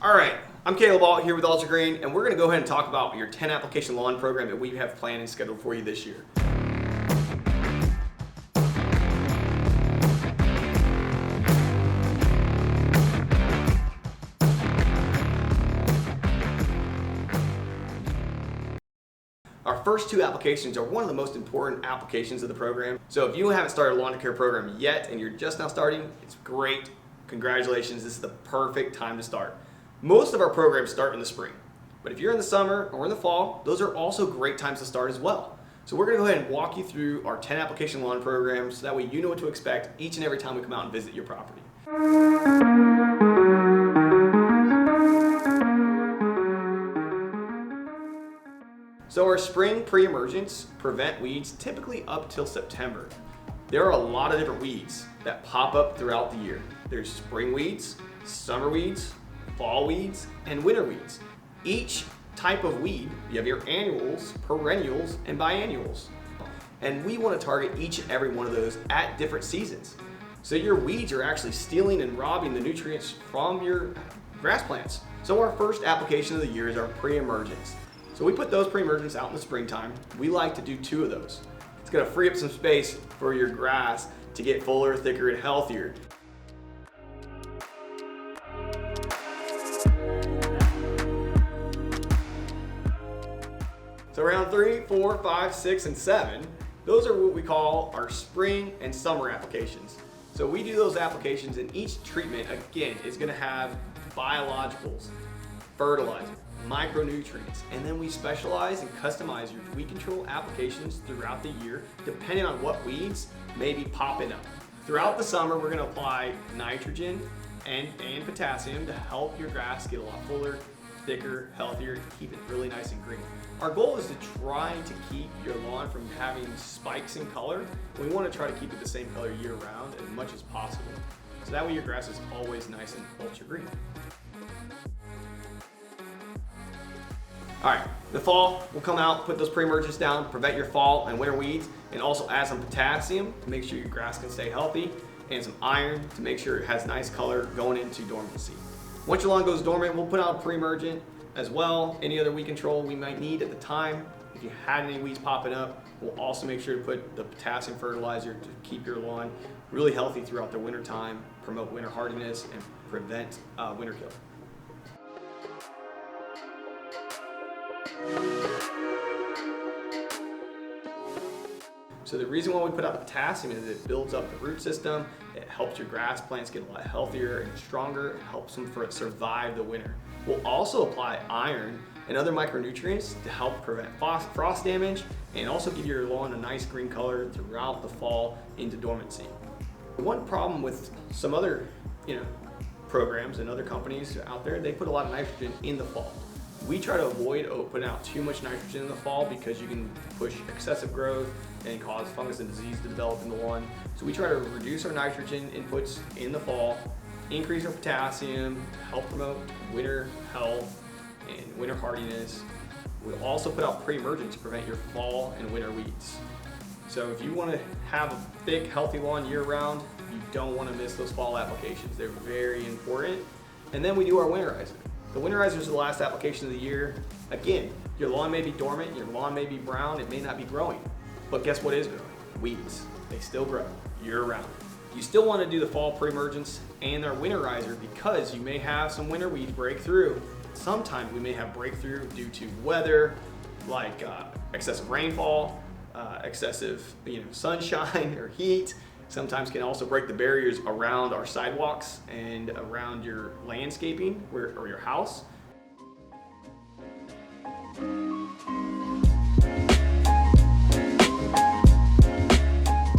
All right, I'm Caleb Ault here with UltraGreen, and we're going to go ahead and talk about your 10 application lawn program that we have planned and scheduled for you this year. Our first two applications are one of the most important applications of the program. So if you haven't started a lawn care program yet and you're just now starting, it's great. Congratulations, this is the perfect time to start. Most of our programs start in the spring, but if you're in the summer or in the fall, those are also great times to start as well. So we're going to go ahead and walk you through our 10 application lawn programs so that way you know what to expect each and every time we come out and visit your property. So our spring pre-emergents prevent weeds typically up till September. There are a lot of different weeds that pop up throughout the year. There's spring weeds, summer weeds, fall weeds, and winter weeds. Each type of weed, you have your annuals, perennials, and biennials. And we want to target each and every one of those at different seasons. So your weeds are actually stealing and robbing the nutrients from your grass plants. So our first application of the year is our pre-emergents. So we put those pre-emergents out in the springtime. We like to do 2 of those. It's going to free up some space for your grass to get fuller, thicker, and healthier. So round 3, 4, 5, 6, and 7, those are what we call our spring and summer applications. So we do those applications, and each treatment, again, is going to have biologicals, fertilizer, micronutrients, and then we specialize and customize your weed control applications throughout the year depending on what weeds may be popping up. Throughout the summer, we're going to apply nitrogen and potassium to help your grass get a lot fuller, thicker, healthier, to keep it really nice and green. Our goal is to try to keep your lawn from having spikes in color. We want to try to keep it the same color year round as much as possible. So that way your grass is always nice and ultra green. All right, the fall, we'll come out, put those pre-emergents down, prevent your fall and winter weeds, and also add some potassium to make sure your grass can stay healthy, and some iron to make sure it has nice color going into dormancy. Once your lawn goes dormant, we'll put out a pre-emergent as well. Any other weed control we might need at the time. If you had any weeds popping up, we'll also make sure to put the potassium fertilizer to keep your lawn really healthy throughout the winter time, promote winter hardiness, and prevent winter kill. So the reason why we put out the potassium is it builds up the root system, it helps your grass plants get a lot healthier and stronger, it helps them survive the winter. We'll also apply iron and other micronutrients to help prevent frost damage and also give your lawn a nice green color throughout the fall into dormancy. One problem with some other programs and other companies out there, they put a lot of nitrogen in the fall. We try to avoid putting out too much nitrogen in the fall because you can push excessive growth and cause fungus and disease to develop in the lawn. So we try to reduce our nitrogen inputs in the fall, increase our potassium, help promote winter health and winter hardiness. We'll also put out pre-emergents to prevent your fall and winter weeds. So if you want to have a thick, healthy lawn year-round, you don't want to miss those fall applications. They're very important. And then we do our winterizer. The winterizer is the last application of the year. Again, your lawn may be dormant, your lawn may be brown, it may not be growing. But guess what is growing? Weeds. They still grow year-round. You still want to do the fall pre-emergents and our winterizer because you may have some winter weeds break through. Sometimes we may have breakthrough due to weather, like excessive rainfall, excessive sunshine or heat. Sometimes can also break the barriers around our sidewalks and around your landscaping or your house.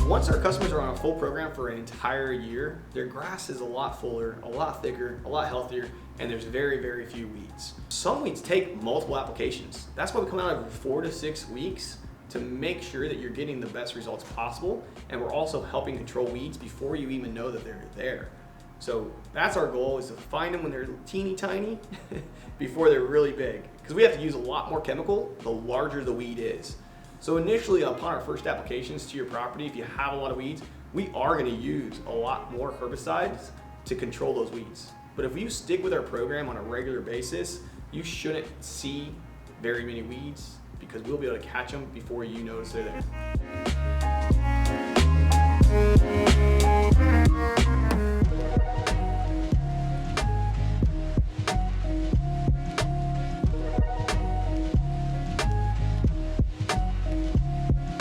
Once our customers are on a full program for an entire year, their grass is a lot fuller, a lot thicker, a lot healthier, and there's very, very few weeds. Some weeds take multiple applications. That's why we come out every 4 to 6 weeks to make sure that you're getting the best results possible, and we're also helping control weeds before you even know that they're there. So that's our goal, is to find them when they're teeny tiny before they're really big, because we have to use a lot more chemical the larger the weed is. So initially, upon our first applications to your property, if you have a lot of weeds, we are going to use a lot more herbicides to control those weeds. But if you stick with our program on a regular basis, you shouldn't see very many weeds because we'll be able to catch them before you notice they're there.